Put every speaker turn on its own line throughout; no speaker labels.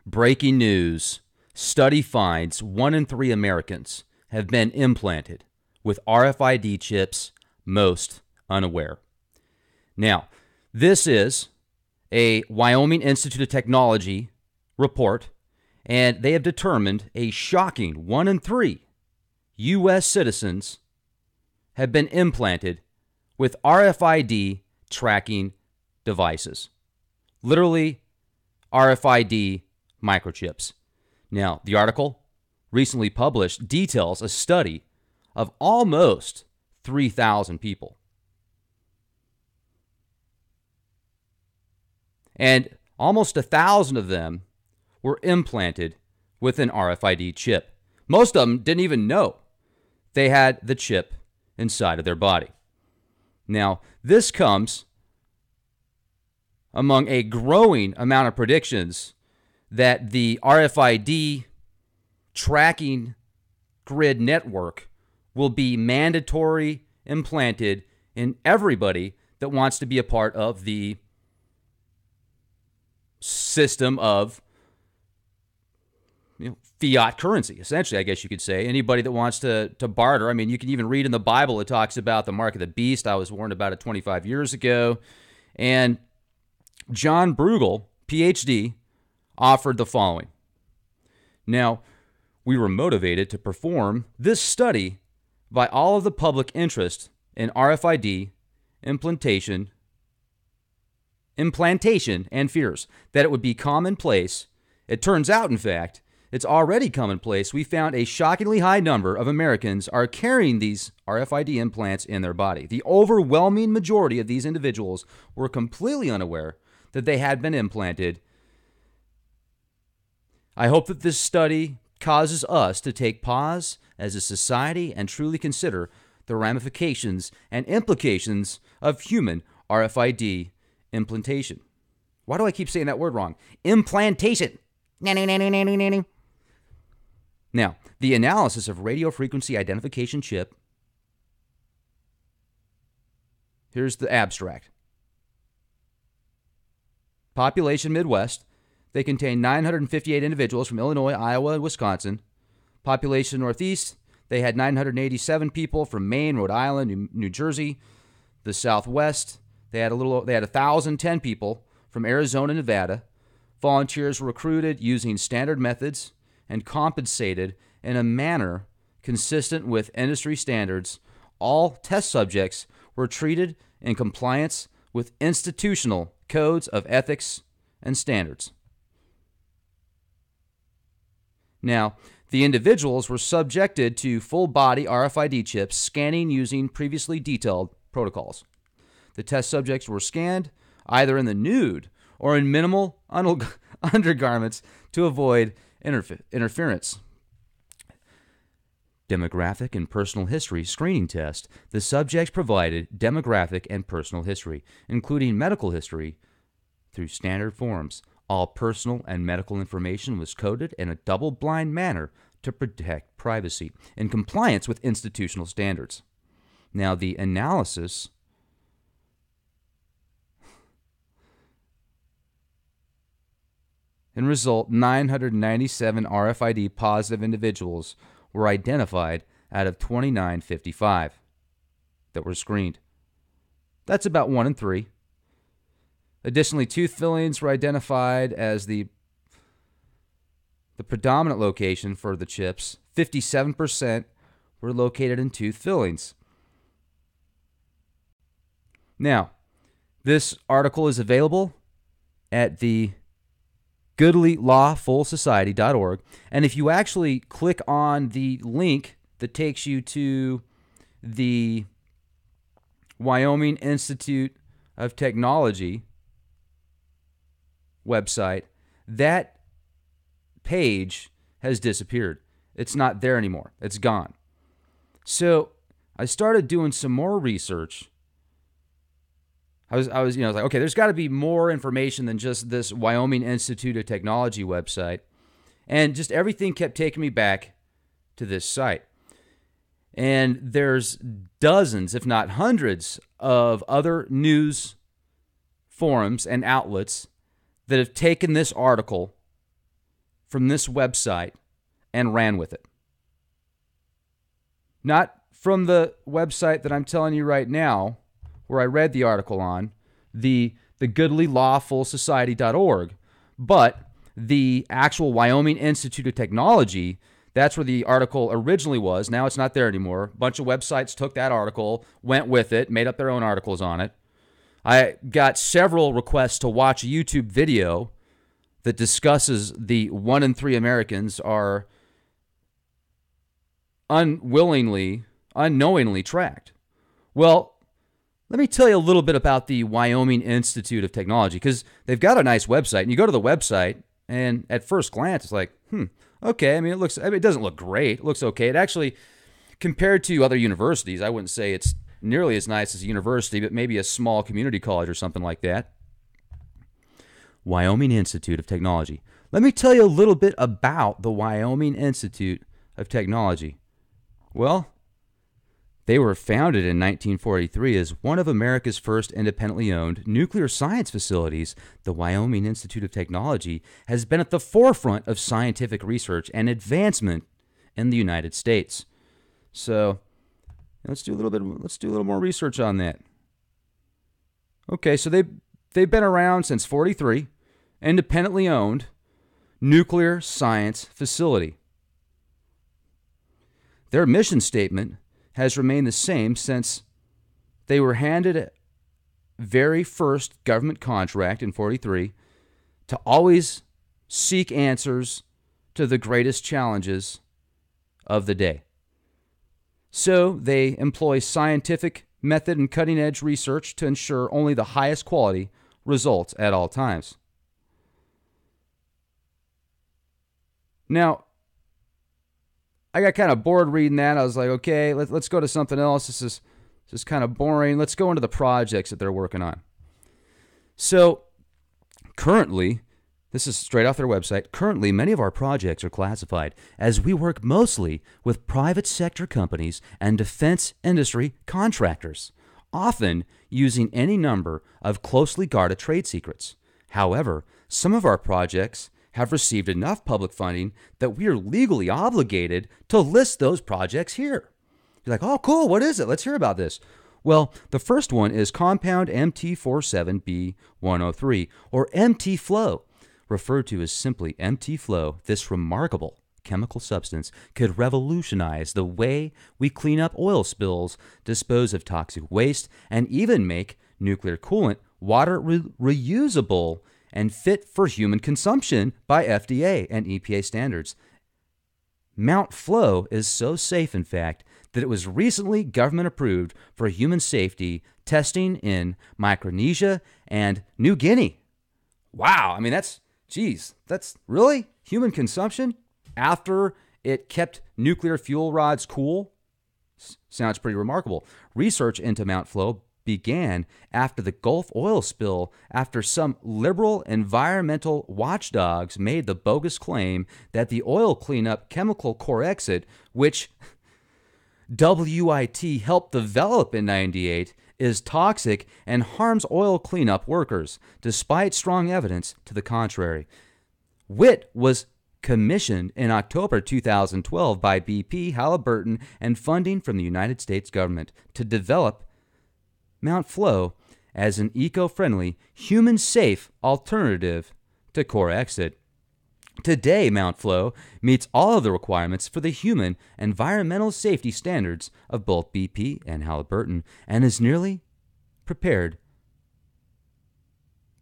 Breaking news. Study finds 1 in 3 Americans have been implanted with RFID chips, most unaware. Now, this is a Wyoming Institute of Technology report, and they have determined a shocking 1 in 3 U.S. citizens have been implanted with RFID tracking devices. Literally, RFID microchips. Now, the article recently published details a study of almost 3,000 people. And almost 1,000 of them were implanted with an RFID chip. Most of them didn't even know they had the chip inside of their body. Now, this comes among a growing amount of predictions that the RFID tracking grid network will be mandatory implanted in everybody that wants to be a part of the system of fiat currency, essentially, I guess you could say. Anybody that wants to barter. I mean, you can even read in the Bible, it talks about the mark of the beast. I was warned about it 25 years ago. And John Bruegel, PhD, offered the following. Now, we were motivated to perform this study by all of the public interest in RFID implantation and fears that it would be commonplace. It turns out, in fact, it's already commonplace. We found a shockingly high number of Americans are carrying these RFID implants in their body. The overwhelming majority of these individuals were completely unaware that they had been implanted. I hope that this study causes us to take pause as a society and truly consider the ramifications and implications of human RFID implantation. Why do I keep saying that word wrong? Implantation. Now, the analysis of radio frequency identification chip. Here's the abstract. Population Midwest. They contain 958 individuals from Illinois, Iowa, and Wisconsin. Population Northeast. They had 987 people from Maine, Rhode Island, New Jersey. The Southwest. They had 1,010 people from Arizona, Nevada. Volunteers were recruited using standard methods and compensated in a manner consistent with industry standards. All test subjects were treated in compliance with institutional codes of ethics and standards. Now, the individuals were subjected to full-body RFID chips scanning using previously detailed protocols. The test subjects were scanned either in the nude or in minimal undergarments to avoid interference. Demographic and personal history screening test. The subjects provided demographic and personal history, including medical history, through standard forms. All personal and medical information was coded in a double-blind manner to protect privacy in compliance with institutional standards. Now, the analysis and result, 997 RFID positive individuals were identified out of 2,955 that were screened. That's about 1 in 3. Additionally, tooth fillings were identified as the predominant location for the chips. 57% were located in tooth fillings. Now, this article is available at the goodlylawfulsociety.org. And if you actually click on the link that takes you to the Wyoming Institute of Technology website, that page has disappeared. It's not there anymore. It's gone. So I started doing some more research. I was like, okay, there's got to be more information than just this Wyoming Institute of Technology website. And just everything kept taking me back to this site. And there's dozens, if not hundreds, of other news forums and outlets that have taken this article from this website and ran with it. Not from the website that I'm telling you right now, where I read the article on, the goodlylawfulsociety.org, but the actual Wyoming Institute of Technology. That's where the article originally was. Now it's not there anymore. A bunch of websites took that article, went with it, made up their own articles on it. I got several requests to watch a YouTube video that discusses the 1 in 3 Americans are unknowingly tracked. Well, let me tell you a little bit about the Wyoming Institute of Technology, because they've got a nice website, and you go to the website, and at first glance, it's like, okay. I mean, it doesn't look great. It looks okay. It actually, compared to other universities, I wouldn't say it's nearly as nice as a university, but maybe a small community college or something like that. Wyoming Institute of Technology. Let me tell you a little bit about the Wyoming Institute of Technology. Well, they were founded in 1943 as one of America's first independently owned nuclear science facilities. The Wyoming Institute of Technology has been at the forefront of scientific research and advancement in the United States. So, let's do a little more research on that. Okay, so they've been around since 43, independently owned nuclear science facility. Their mission statement has remained the same since they were handed a very first government contract in 43 to always seek answers to the greatest challenges of the day. So they employ scientific method and cutting-edge research to ensure only the highest quality results at all times. Now, I got kind of bored reading that. I was like, okay, let's go to something else. This is kind of boring. Let's go into the projects that they're working on. So currently, this is straight off their website. Currently, many of our projects are classified as we work mostly with private sector companies and defense industry contractors, often using any number of closely guarded trade secrets. However, some of our projects have received enough public funding that we are legally obligated to list those projects here. You're like, oh, cool, what is it? Let's hear about this. Well, the first one is Compound MT47B103, or MT-Flow, referred to as simply MT-Flow. This remarkable chemical substance could revolutionize the way we clean up oil spills, dispose of toxic waste, and even make nuclear coolant water reusable and fit for human consumption by FDA and EPA standards. Mount Flow is so safe, in fact, that it was recently government approved for human safety testing in Micronesia and New Guinea. Wow, I mean, that's really human consumption after it kept nuclear fuel rods cool? Sounds pretty remarkable. Research into Mount Flow began after the Gulf oil spill, after some liberal environmental watchdogs made the bogus claim that the oil cleanup chemical Corexit, which WIT helped develop in '98, is toxic and harms oil cleanup workers, despite strong evidence to the contrary. WIT was commissioned in October 2012 by BP, Halliburton, and funding from the United States government to develop Mount Flow as an eco-friendly, human-safe alternative to Corexit. Today, Mount Flow meets all of the requirements for the human environmental safety standards of both BP and Halliburton and is nearly prepared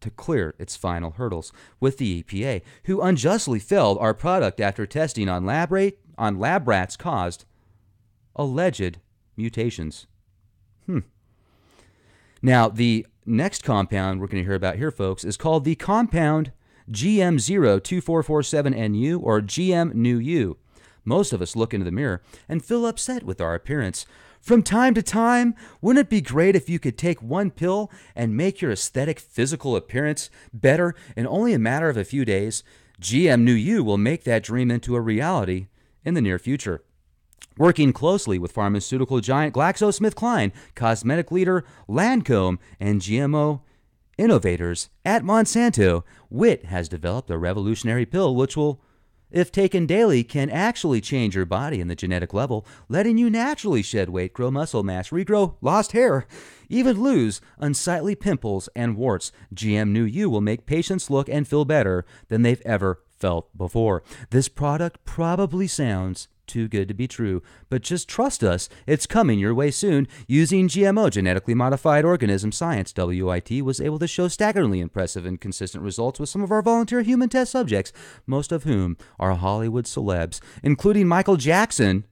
to clear its final hurdles with the EPA, who unjustly failed our product after testing on lab rats caused alleged mutations. Now, the next compound we're going to hear about here, folks, is called the compound GM02447NU, or GM-NU. Most of us look into the mirror and feel upset with our appearance. From time to time, wouldn't it be great if you could take one pill and make your aesthetic physical appearance better in only a matter of a few days? GM-NU will make that dream into a reality in the near future. Working closely with pharmaceutical giant GlaxoSmithKline, cosmetic leader Lancome, and GMO innovators at Monsanto, WIT has developed a revolutionary pill which will if taken daily, can actually change your body in the genetic level, letting you naturally shed weight, grow muscle mass, regrow lost hair, even lose unsightly pimples and warts. GM New You will make patients look and feel better than they've ever felt before. This product probably sounds too good to be true, but just trust us, it's coming your way soon. Using GMO, genetically modified organism science, WIT was able to show staggeringly impressive and consistent results with some of our volunteer human test subjects, most of whom are Hollywood celebs, including Michael Jackson,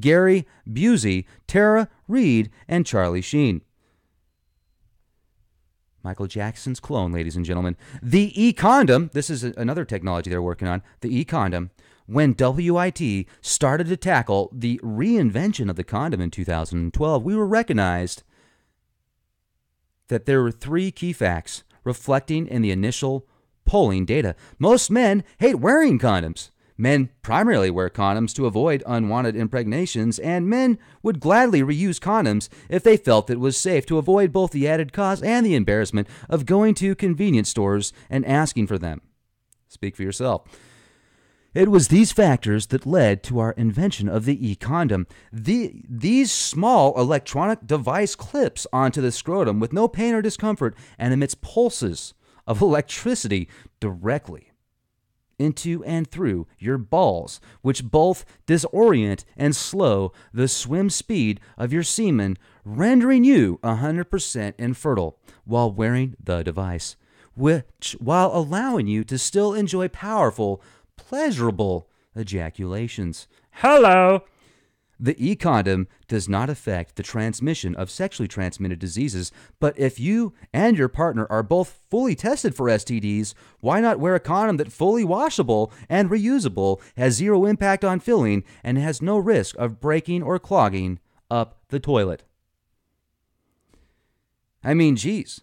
Gary Busey, Tara Reid, and Charlie Sheen. Michael Jackson's clone, ladies and gentlemen. The e-condom, this is another technology they're working on, the e-condom. When WIT started to tackle the reinvention of the condom in 2012, we were recognized that there were 3 key facts reflecting in the initial polling data. Most men hate wearing condoms. Men primarily wear condoms to avoid unwanted impregnations, and men would gladly reuse condoms if they felt it was safe to avoid both the added cost and the embarrassment of going to convenience stores and asking for them. Speak for yourself. It was these factors that led to our invention of the e-condom. These small electronic device clips onto the scrotum with no pain or discomfort and emits pulses of electricity directly into and through your balls, which both disorient and slow the swim speed of your semen, rendering you 100% infertile while wearing the device, while allowing you to still enjoy powerful, pleasurable ejaculations. Hello! The e-condom does not affect the transmission of sexually transmitted diseases, but if you and your partner are both fully tested for STDs, why not wear a condom that's fully washable and reusable, has zero impact on filling, and has no risk of breaking or clogging up the toilet? I mean, geez.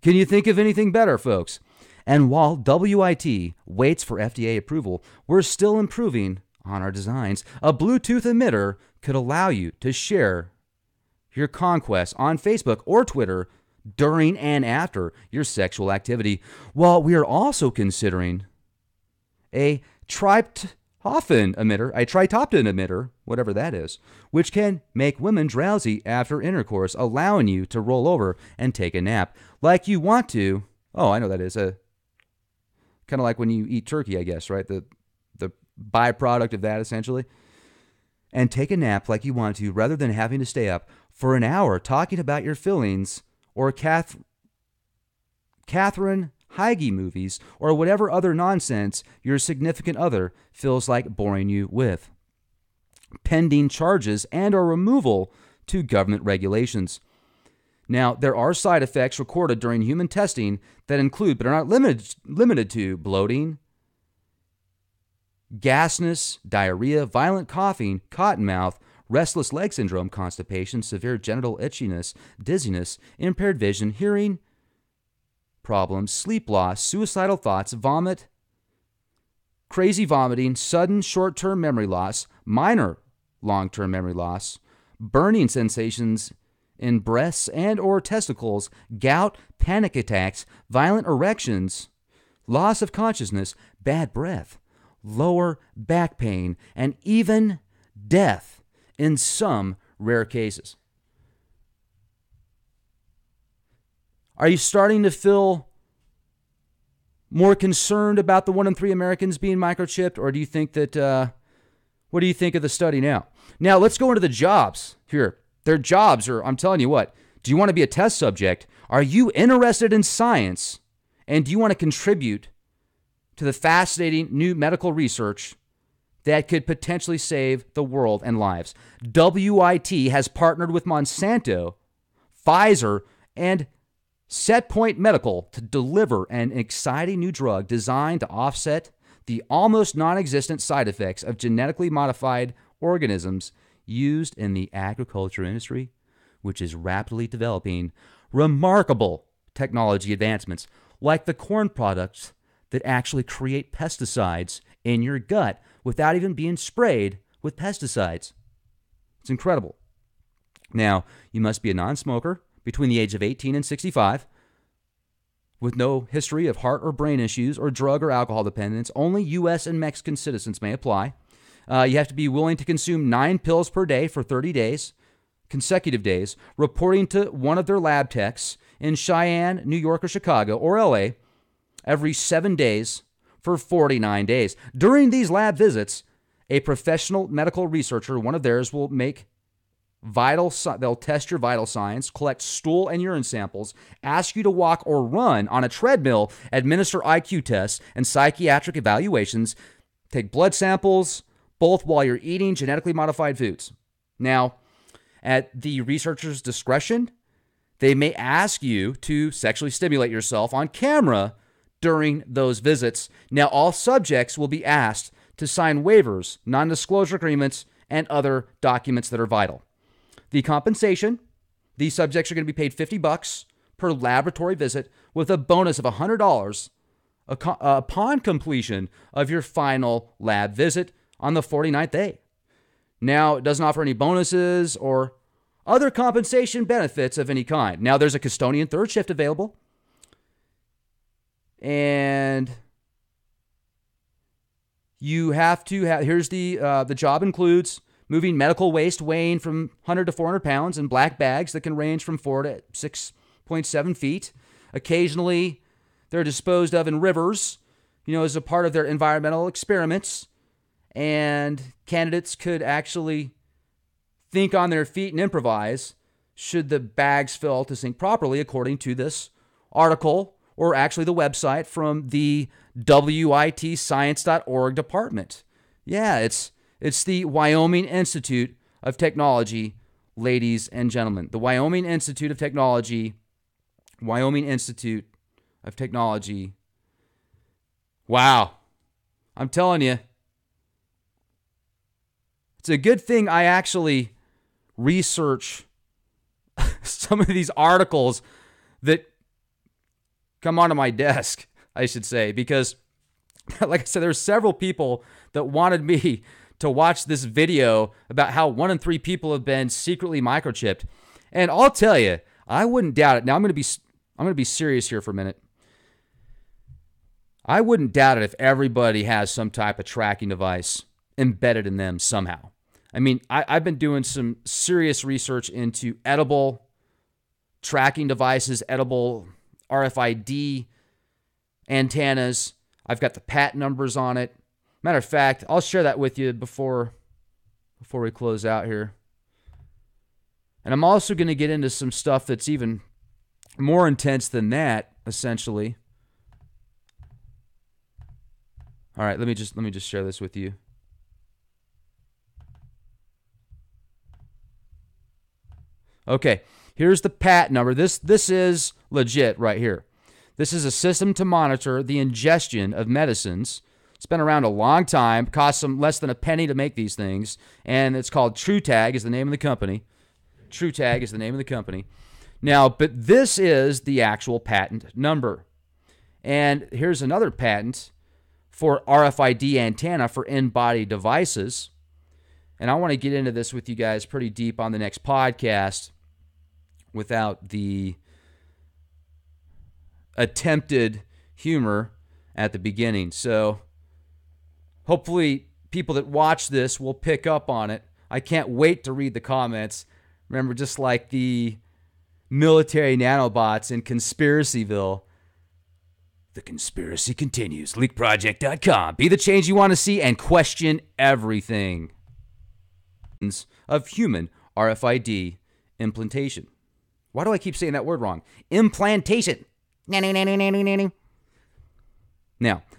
Can you think of anything better, folks? And while WIT waits for FDA approval, we're still improving on our designs. A Bluetooth emitter could allow you to share your conquests on Facebook or Twitter during and after your sexual activity. While we are also considering a tritoptin emitter, whatever that is, which can make women drowsy after intercourse, allowing you to roll over and take a nap like you want to. Oh, I know that is kind of like when you eat turkey, I guess, right? The byproduct of that, essentially. And take a nap like you want to, rather than having to stay up for an hour talking about your feelings or Catherine Heige movies or whatever other nonsense your significant other feels like boring you with, pending charges and or removal to government regulations. Now, there are side effects recorded during human testing that include, but are not limited to, bloating, gasness, diarrhea, violent coughing, cotton mouth, restless leg syndrome, constipation, severe genital itchiness, dizziness, impaired vision, hearing problems, sleep loss, suicidal thoughts, vomit, crazy vomiting, sudden short-term memory loss, minor long-term memory loss, burning sensations in breasts and or testicles, gout, panic attacks, violent erections, loss of consciousness, bad breath, lower back pain, and even death in some rare cases. Are you starting to feel more concerned about the 1 in 3 Americans being microchipped, or do you think that, what do you think of the study now? Now, let's go into the jobs here. Their jobs are, I'm telling you what, do you want to be a test subject? Are you interested in science? And do you want to contribute to the fascinating new medical research that could potentially save the world and lives? WIT has partnered with Monsanto, Pfizer, and Setpoint Medical to deliver an exciting new drug designed to offset the almost non-existent side effects of genetically modified organisms used in the agriculture industry, which is rapidly developing remarkable technology advancements like the corn products that actually create pesticides in your gut without even being sprayed with pesticides. It's incredible. Now, you must be a non-smoker between the age of 18 and 65, with no history of heart or brain issues or drug or alcohol dependence. Only U.S. and Mexican citizens may apply. You have to be willing to consume 9 pills per day for 30 days, consecutive days, reporting to one of their lab techs in Cheyenne, New York, or Chicago, or L.A. every 7 days for 49 days. During these lab visits, a professional medical researcher, one of theirs, will make they'll test your vital signs, collect stool and urine samples, ask you to walk or run on a treadmill, administer IQ tests and psychiatric evaluations, take blood samples, both while you're eating genetically modified foods. Now, at the researcher's discretion, they may ask you to sexually stimulate yourself on camera during those visits. Now, all subjects will be asked to sign waivers, non-disclosure agreements, and other documents that are vital. The compensation, these subjects are going to be paid $50 per laboratory visit with a bonus of $100 upon completion of your final lab visit on the 49th day. Now, it doesn't offer any bonuses or other compensation benefits of any kind. Now, there's a custodian third shift available. And you have to have, here's the job includes moving medical waste weighing from 100 to 400 pounds in black bags that can range from 4 to 6.7 feet. Occasionally, they're disposed of in rivers, as a part of their environmental experiments. And candidates could actually think on their feet and improvise should the bags fail to sink properly, according to this article, or actually the website from the witscience.org department. Yeah, it's the Wyoming Institute of Technology, ladies and gentlemen. The Wyoming Institute of Technology. Wyoming Institute of Technology. Wow. I'm telling you, it's a good thing I actually research some of these articles that come onto my desk, I should say, because like I said, there's several people that wanted me to watch this video about how 1 in 3 people have been secretly microchipped. And I'll tell you, I wouldn't doubt it. Now I'm going to be serious here for a minute. I wouldn't doubt it if everybody has some type of tracking device embedded in them somehow. I mean, I've been doing some serious research into edible tracking devices, edible RFID antennas. I've got the patent numbers on it. Matter of fact, I'll share that with you before we close out here. And I'm also going to get into some stuff that's even more intense than that, essentially. All right, let me just share this with you. Okay, here's the patent number. This is legit right here. This is a system to monitor the ingestion of medicines. It's been around a long time, costs them less than a penny to make these things, and it's called TrueTag is the name of the company. TrueTag is the name of the company. Now, but this is the actual patent number. And here's another patent for RFID antenna for in-body devices. And I want to get into this with you guys pretty deep on the next podcast without the attempted humor at the beginning. So hopefully people that watch this will pick up on it. I can't wait to read the comments. Remember, just like the military nanobots in Conspiracyville, the conspiracy continues. LeakProject.com. Be the change you want to see and question everything of human RFID implantation. Why do I keep saying that word wrong? Implantation. Now,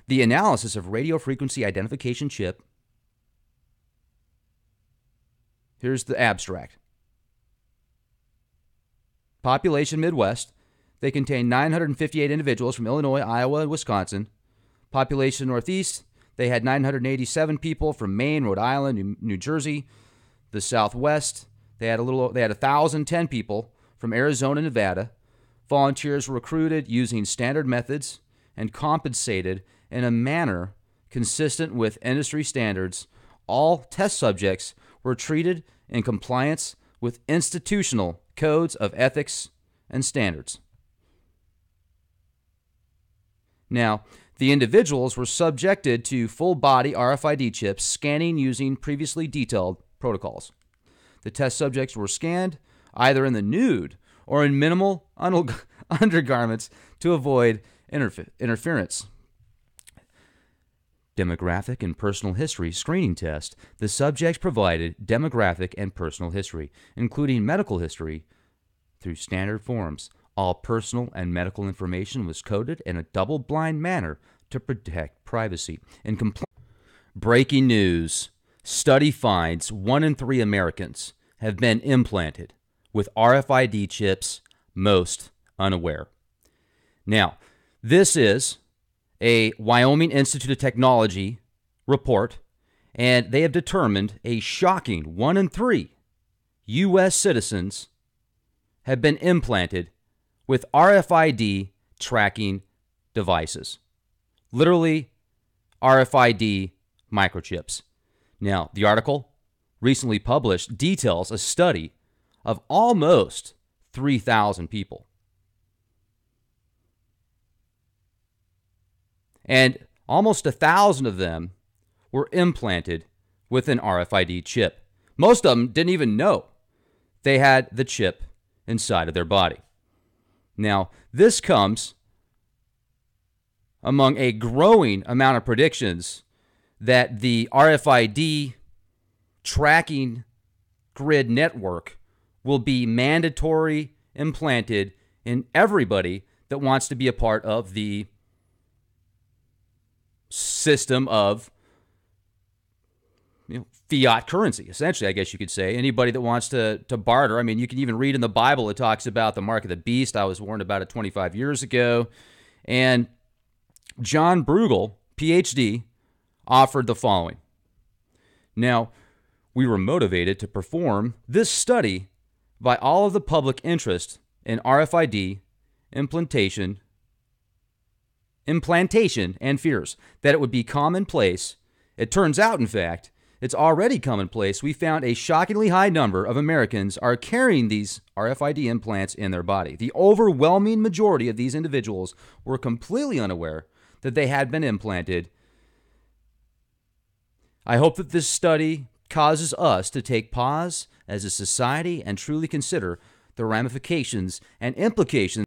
the analysis of radio frequency identification chip. Here's the abstract. Population Midwest. They contain 958 individuals from Illinois, Iowa, and Wisconsin. Population Northeast. They had 987 people from Maine, Rhode Island, New Jersey. The Southwest. They had 1,010 people from Arizona, Nevada. Volunteers were recruited using standard methods and compensated in a manner consistent with industry standards. All test subjects were treated in compliance with institutional codes of ethics and standards. Now, the individuals were subjected to full-body RFID chips scanning using previously detailed protocols. The test subjects were scanned either in the nude or in minimal undergarments to avoid interference. Demographic and personal history screening test. The subjects provided demographic and personal history, including medical history, through standard forms. All personal and medical information was coded in a double-blind manner to protect privacy. Breaking news. Study finds 1 in 3 Americans have been implanted with RFID chips, most unaware. Now, this is a Wyoming Institute of Technology report, and they have determined a shocking 1 in 3 U.S. citizens have been implanted with RFID tracking devices. Literally, RFID microchips. Now, the article recently published details a study of almost 3,000 people. And almost 1,000 of them were implanted with an RFID chip. Most of them didn't even know they had the chip inside of their body. Now, this comes among a growing amount of predictions that the RFID tracking grid network will be mandatory implanted in everybody that wants to be a part of the system of fiat currency, essentially, I guess you could say. Anybody that wants to barter. I mean, you can even read in the Bible, it talks about the mark of the beast. I was warned about it 25 years ago. And John Bruegel, PhD, offered the following. Now, we were motivated to perform this study by all of the public interest in RFID implantation and fears that it would be commonplace. It turns out, in fact, it's already commonplace. We found a shockingly high number of Americans are carrying these RFID implants in their body. The overwhelming majority of these individuals were completely unaware that they had been implanted. I hope that this study causes us to take pause as a society and truly consider the ramifications and implications